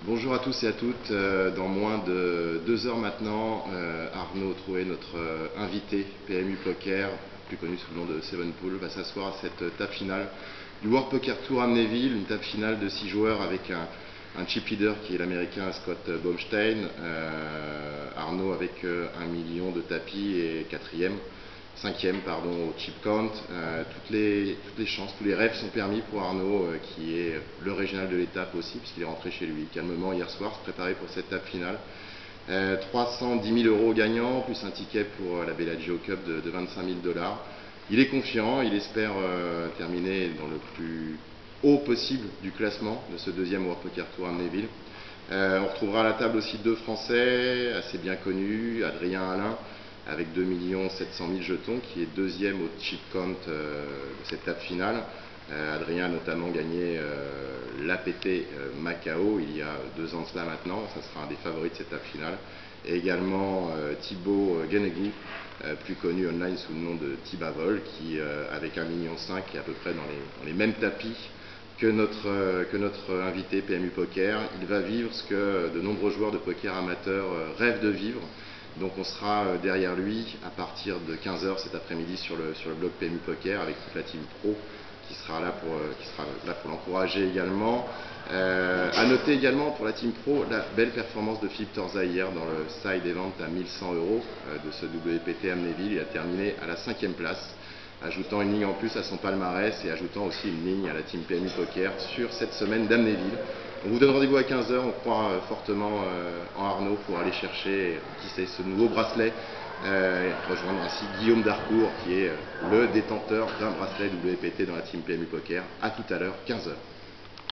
Bonjour à tous et à toutes. Dans moins de 2 heures maintenant, Arnaud Trouet, notre invité PMU Poker, plus connu sous le nom de Sevenpool, va s'asseoir à cette table finale du World Poker Tour Amnéville, une table finale de 6 joueurs avec un chip leader qui est l'américain Scott Baumstein, Arnaud avec 1 million de tapis et cinquième pardon, au chip count. Toutes les chances, tous les rêves sont permis pour Arnaud, qui est le régional de l'étape aussi, puisqu'il est rentré chez lui calmement hier soir, se préparer pour cette étape finale. 310 000 euros gagnants, plus un ticket pour la Bellagio Cup de 25 000 $. Il est confiant, il espère terminer dans le plus haut possible du classement de ce deuxième World Poker Tour à Amnéville. On retrouvera à la table aussi deux Français assez bien connus, Adrien Alain avec 2 700 000 jetons, qui est deuxième au chip count de cette table finale. Adrien a notamment gagné l'APT Macao il y a 2 ans de cela maintenant, ça sera un des favoris de cette table finale. Et également Thibaut Guenegou, plus connu online sous le nom de Thibavol, qui avec 1,5 million est à peu près dans les mêmes tapis que notre invité PMU Poker. Il va vivre ce que de nombreux joueurs de poker amateurs rêvent de vivre. Donc on sera derrière lui à partir de 15 h cet après-midi sur le blog PMU Poker avec toute la team pro qui sera là pour l'encourager également. À noter également pour la team pro la belle performance de Philippe Torza hier dans le side event à 1100 € de ce WPT Amnéville. Il a terminé à la 5e place, ajoutant une ligne en plus à son palmarès et ajoutant aussi une ligne à la team PMU Poker sur cette semaine d'Amnéville. On vous donne rendez-vous à 15 h, on croit fortement en Arnaud pour aller chercher, qui sait, ce nouveau bracelet, rejoindre ainsi Guillaume Darcourt qui est le détenteur d'un bracelet WPT dans la team PMU Poker. A tout à l'heure, 15 h.